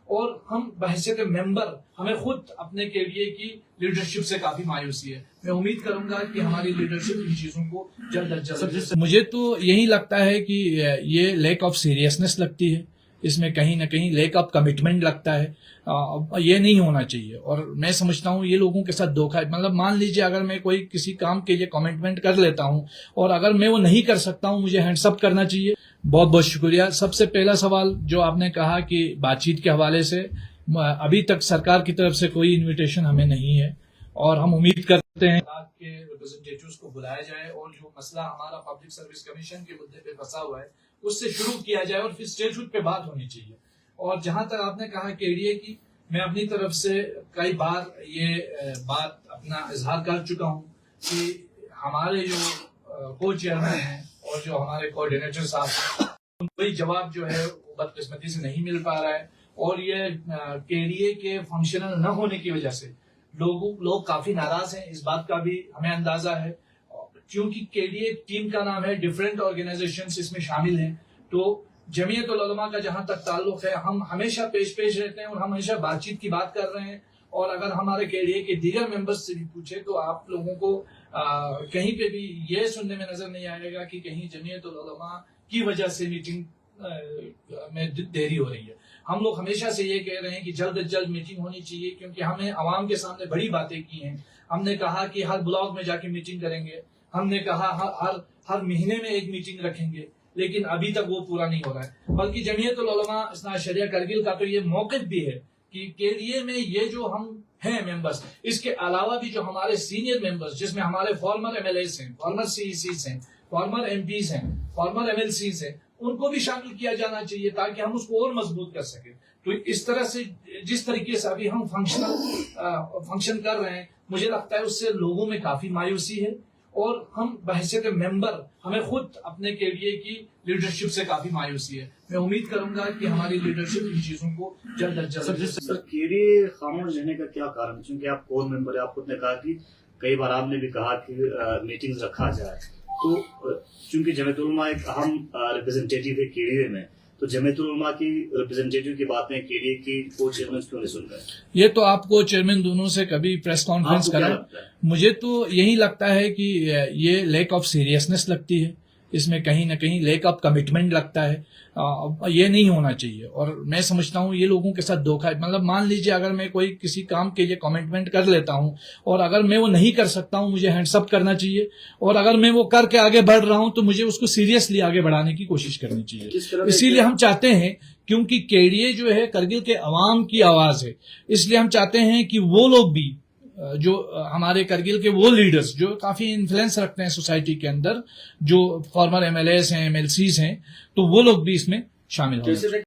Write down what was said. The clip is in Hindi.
और हम बहैसियत मेंबर हमें खुद अपने केडीए की लीडरशिप से काफी मायूसी है। मैं उम्मीद करूंगा कि हमारी लीडरशिप इन चीजों को जल्द अज जल्द। मुझे तो यही लगता है कि ये लैक ऑफ सीरियसनेस लगती है, इसमें कहीं ना कहीं लैक ऑफ कमिटमेंट लगता है। ये नहीं होना चाहिए और मैं समझता हूँ ये लोगों के साथ धोखा है। मतलब मान लीजिए अगर मैं कोई किसी काम के लिए कमिटमेंट कर लेता हूँ और अगर मैं वो नहीं कर सकता हूँ, मुझे हैंड्स अप करना चाहिए। बहुत बहुत शुक्रिया। सबसे पहला सवाल जो आपने कहा कि बातचीत के हवाले से, अभी तक सरकार की तरफ से कोई इन्विटेशन हमें नहीं है और हम उम्मीद करते हैं के रिप्रेजेंटेटिव्स को बुलाया जाए और जो मसला हमारा पब्लिक सर्विस कमीशन के मुद्दे पे फंसा हुआ है उससे शुरू किया जाए और फिर स्टेटहुड पे बात होनी चाहिए। और जहां तक आपने कहा केडीए की, मैं अपनी तरफ से कई बार ये बात अपना इजहार कर चुका हूं कि हमारे जो को चेयरमैन हैं और जो हमारे कोऑर्डिनेटर साहब हैं उनको कोई जवाब जो है वो बदकिस्मती से नहीं मिल पा रहा है और ये केडीए के फंक्शनल न होने की वजह से लोग काफी नाराज हैं। इस बात का भी हमें अंदाजा है क्योंकि केडीए टीम का नाम है, डिफरेंट ऑर्गेनाइजेशंस इसमें शामिल हैं। तो जमीयत उल उलमा का जहां तक ताल्लुक है, हम हमेशा पेश रहते हैं और हम हमेशा बातचीत की बात कर रहे हैं। और अगर हमारे केडीए के दीगर मेंबर्स से भी पूछे तो आप लोगों को कहीं पे भी ये सुनने में नजर नहीं आएगा कि कहीं जमीयत उल उलमा की वजह से मीटिंग में देरी हो रही है। हम लोग हमेशा से ये कह रहे हैं कि जल्द से जल्द मीटिंग होनी चाहिए क्योंकि हमें आवाम के सामने बड़ी बातें की हैं। हमने कहा कि हर ब्लॉक में जाके मीटिंग करेंगे, हमने कहा हर महीने में एक मीटिंग रखेंगे, लेकिन अभी तक वो पूरा नहीं हो रहा है। बल्कि जमीयत उल उलमा इस्ना शरिया करगिल का तो ये मौक़िफ़ भी है कि केडीए में ये जो हम हैं मेंबर्स, इसके अलावा भी जो हमारे सीनियर मेंबर्स जिसमें हमारे फॉर्मर एमएलएस हैं, फॉर्मर सीईसीज हैं, फॉर्मर एमपीज हैं, फॉर्मर एमएलसीज हैं, उनको भी शामिल किया जाना चाहिए ताकि हम उसको और मजबूत कर सकें। तो इस तरह से जिस तरीके से अभी हम फंक्शन कर रहे हैं, मुझे लगता है उससे लोगों में काफी मायूसी है और हम बहैसियत मेंबर हमें खुद अपने केडीए की लीडरशिप से काफी मायूसी है। मैं उम्मीद करूंगा कि हमारी लीडरशिप इन चीजों को जल्द अज जल्द। सर, केडीए खामोश रहने का क्या कारण? क्योंकि आप कोर मेंबर है, आप खुद ने कहा कि कई बार आपने भी कहा कि मीटिंग्स रखा जाए, तो चूंकि जमीयत उल उलमा एक अहम रिप्रेजेंटेटिव है केडीए में, तो जमीयत उल उलमा की रिप्रेजेंटेटिव की बातें केडीए की को चेयरमैन क्यों नहीं सुन रहे? ये तो आपको चेयरमैन दोनों से कभी प्रेस कॉन्फ्रेंस करा। मुझे तो यही लगता है कि ये लैक ऑफ सीरियसनेस लगती है, इसमें कहीं ना कहीं लैक ऑफ कमिटमेंट लगता है। ये नहीं होना चाहिए और मैं समझता हूँ ये लोगों के साथ धोखा है। मतलब मान लीजिए अगर मैं कोई किसी काम के लिए कमिटमेंट कर लेता हूँ और अगर मैं वो नहीं कर सकता हूँ, मुझे हैंड्स अप करना चाहिए। और अगर मैं वो करके आगे बढ़ रहा हूँ तो मुझे उसको सीरियसली आगे बढ़ाने की कोशिश करनी चाहिए। इसीलिए हम चाहते हैं, क्योंकि केडीए जो है करगिल के अवाम की आवाज है, इसलिए हम चाहते हैं कि वो लोग भी जो हमारे करगिल के वो लीडर्स जो काफी इन्फ्लुएंस रखते हैं सोसाइटी के अंदर, जो फॉर्मर एमएलएस हैं, एमएलसीज हैं, तो वो लोग भी इसमें शामिल हों।